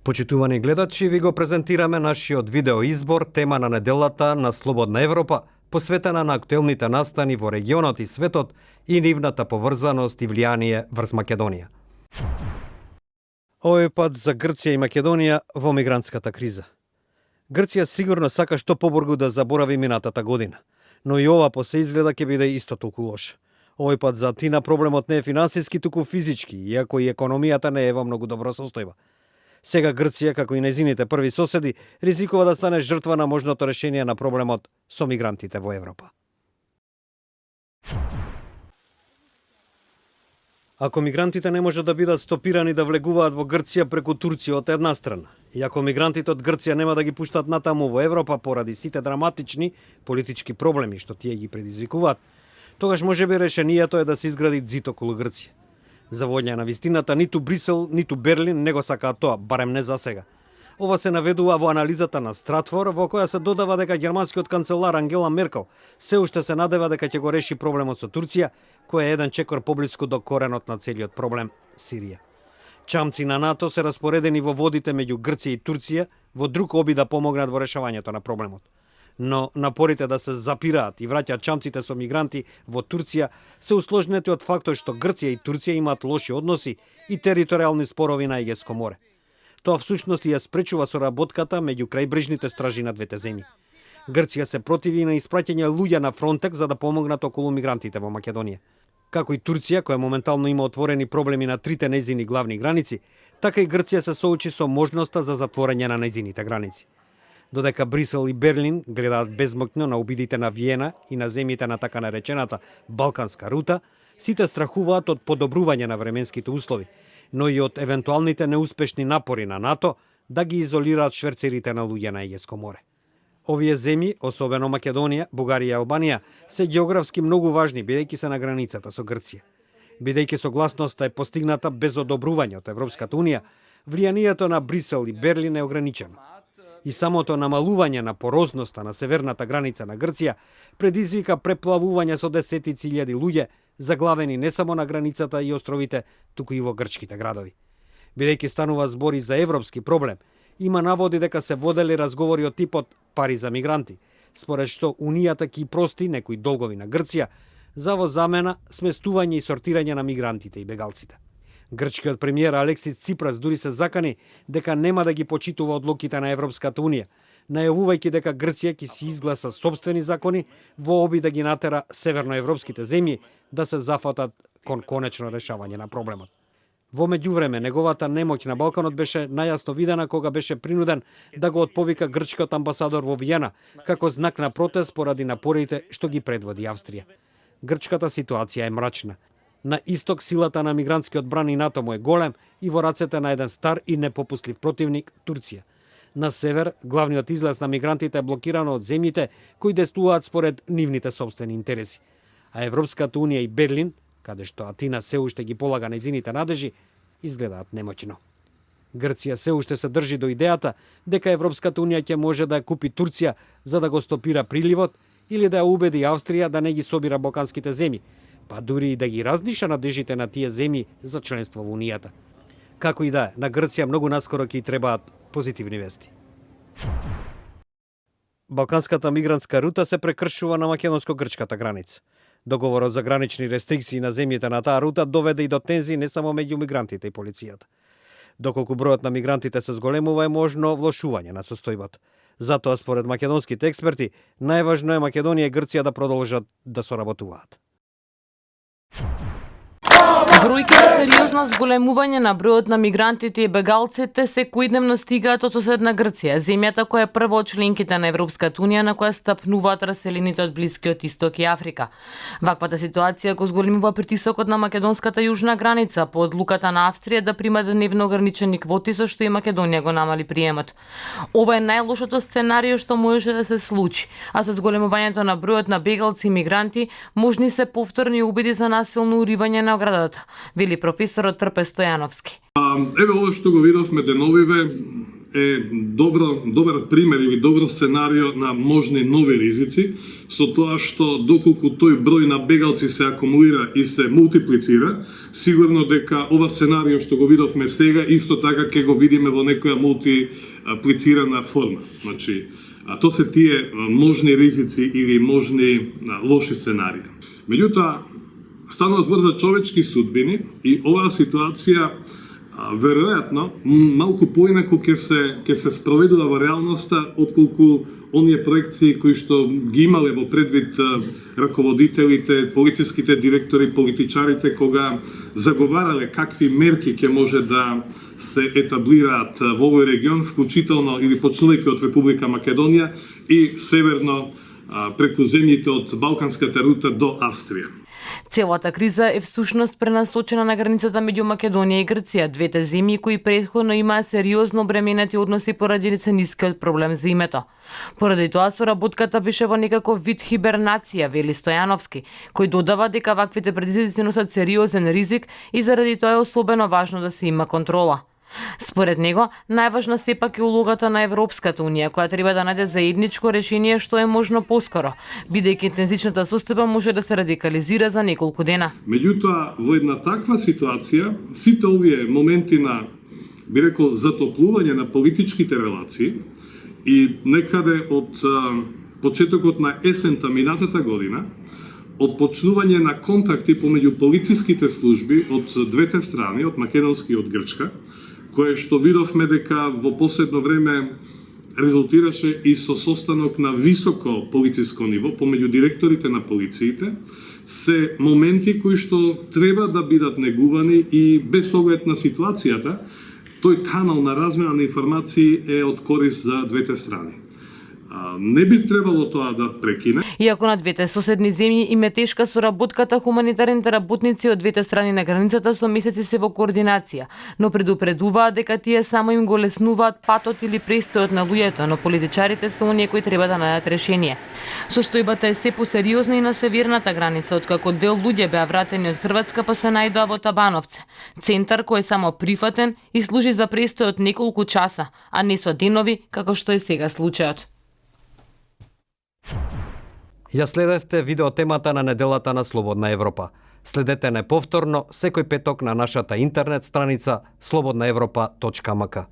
Почитувани гледачи, ви го презентираме нашиот видеоизбор тема на неделата на Слободна Европа, посветена на актуелните настани во регионот и светот и нивната поврзаност и влијание врз Македонија. Овој пат за Грција и Македонија во мигрантската криза. Грција сигурно сака што побрзо да заборави минатата година, но и ова по се изгледа ќе биде исто толку лош. Овој пат за Атина проблемот не е финансиски, туку физички, иако и економијата не е во многу добра состојба. Сега Грција, како и незините први соседи, ризикува да стане жртва на можното решение на проблемот со мигрантите во Европа. Ако мигрантите не можат да бидат стопирани да влегуваат во Грција преку Турција од една страна, и ако мигрантите од Грција нема да ги пуштат натаму во Европа поради сите драматични политички проблеми што тие ги предизвикуваат, тогаш можеби решението е да се изгради ѕид околу Грција. За волја на вистината, ниту Брисел, ниту Берлин не го сакаат тоа, барем не за сега. Ова се наведува во анализата на Стратфор, во која се додава дека германскиот канцелар Ангела Меркел се уште се надева дека ќе го реши проблемот со Турција, кој е еден чекор поблиску до коренот на целиот проблем – Сирија. Чамци на НАТО се распоредени во водите меѓу Грција и Турција во друг обид да помогнат во решавањето на проблемот. Но напорите да се запираат и враќаат чамците со мигранти во Турција се усложнети од фактот што Грција и Турција имаат лоши односи и територијални спорови на Егеско море. Тоа всушност ја спречува соработката меѓу крајбрежните стражи на двете земји. Грција се противи на испраќање луѓе на Фронтекс за да помогнат околу мигрантите во Македонија. Како и Турција, која моментално има отворени проблеми на трите нејзини главни граници, така и Грција се соочи со можноста за затворање на нејзините граници. Додека Брисел и Берлин гледаат безмокно на обидите на Виена и на земјите на така наречената Балканска рута, сите страхуваат од подобрување на временските услови, но и од евентуалните неуспешни напори на НАТО да ги изолираат шверцерите на луѓе на Егеско море. Овие земји, особено Македонија, Бугарија и Албанија, се географски многу важни, бидејќи се на границата со Грција. Бидејќи согласноста е постигната без одобрување од Европската унија, влијанието на Брисел и Берлин е ограничено. И самото намалување на порозноста на северната граница на Грција предизвика преплавување со десетици илјади луѓе, заглавени не само на границата и островите, туку и во грчките градови. Бидејќи станува збори за европски проблем, има наводи дека се водели разговори од типот пари за мигранти, според што Унијата ќе прости некои долгови на Грција за во замена сместување и сортирање на мигрантите и бегалците. Грчкиот премиер Алексис Ципрас дури се закани дека нема да ги почитува одлуките на Европската унија, најавувајќи дека Грција ќе си изгласа собствени закони во обид да ги натера северноевропските земји да се зафатат кон конечно решавање на проблемот. Во меѓувреме, неговата немоќ на Балканот беше најасно видена кога беше принуден да го отповика грчкиот амбасадор во Виена, како знак на протест поради напорите што ги предводи Австрија. Грчката ситуација е мрачна. На исток силата на мигрантскиот бран и НАТО му е голем и во рацете на еден стар и непопуслив противник Турција. На север, главниот излез на мигрантите е блокирано од земјите кои действуваат според нивните собствени интереси. А Европската унија и Берлин, каде што Атина се уште ги полага нејзините надежи, изгледаат немоќно. Грција се уште се држи до идејата дека Европската унија ќе може да ја купи Турција за да го стопира приливот или да ја убеди Австрија да не ги собира балканските земји, па дури и да ги раздиша надежите на тие земји за членство во Унијата. Како и да е, на Грција многу наскоро ќе ѝ требаат позитивни вести. Балканската мигрантска рута се прекршува на македонско-грчката граница. Договорот за гранични рестрикции на земјите на таа рута доведе и до тензии не само меѓу мигрантите и полицијата. Доколку бројот на мигрантите се зголемува, е можно влошување на состојбата. Затоа, според македонските експерти, најважно е Македонија и Грција да продолжат да соработуваат. Бројките за сериозно зголемување на бројот на мигрантите и бегалците секојдневно стигаат од соседна Грција, земјата која е прва од членките на Европската унија на која стапнуваат раселените од Блискиот Исток и Африка. Ваквата ситуација го зголемува притисокот на македонската јужна граница по одлуката на Австрија да прима дневно ограничени квоти со што и Македонија го намали приемот. Ова е најлошото сценарио што можеше да се случи, а со зголемувањето на бројот на бегалци и мигранти можни се повторни обиди за насилно уривање на оградата, вели професорот Трпе Стојановски. Еве ова што го видовме деновиве е добар пример или добро сценарио на можни нови ризици, со тоа што доколку тој број на бегалци се акумулира и се мултиплицира, сигурно дека ова сценарио што го видовме сега, исто така ќе го видиме во некоја мултиплицирана форма. Значи, тоа се тие можни ризици или можни лоши сценарии. Меѓутоа, станува збор за човечки судбини и оваа ситуација веројатно малку поинаку ќе се спроведува во реалноста отколку оние проекции кои што ги имале во предвид раководителите, полициските директори, политичарите кога заговарале какви мерки ќе може да се етаблираат во овој регион, вклучително или почнувајќи од Република Македонија и северно преку земјите од Балканската рута до Австрија. Целата криза е всушност пренасочена на границата меѓу Македонија и Грција, двете земји кои претходно имаа сериозно обременети односи поради нискиот проблем за името. Поради тоа соработката беше во некаков вид хибернација, вели Стојановски, кој додава дека ваквите предизвици носат сериозен ризик и заради тоа е особено важно да се има контрола. Според него, најважна сепак е улогата на Европската Унија, која треба да најде заедничко решение што е можно поскоро, бидејќи интензичната состојба може да се радикализира за неколку дена. Меѓутоа, во една таква ситуација, сите овие моменти на, би рекол, затоплување на политичките релации и некаде од почетокот на есента минатата година, од почнување на контакти помеѓу полициските служби од двете страни, од македонска и од грчка, кое што видовме дека во последно време резултираше и со состанок на високо полициско ниво помеѓу директорите на полициите, се моменти кои што треба да бидат негувани и без оглед на ситуацијата, тој канал на размена на информации е од корис за двете страни. Не би требало тоа да прекине. Иако на двете соседни земји им е тешка соработката, хуманитарните работници од двете страни на границата со месеци се во координација, но предупредуваат дека тие само им го леснуваат патот или престојот на луѓето, но политичарите се оние кои треба да најдат решение. Состојбата е се посериозна и на северната граница, откако дел луѓе беа вратени од Хрватска па се најдоа во Табановце, центар кој е само прифатен и служи за престој од неколку часа, а не со денови како што е сега случајот. Ја следевте видеотемата на неделата на Слободна Европа. Следете не повторно секој петок на нашата интернет страница slobodnaevropa.mk.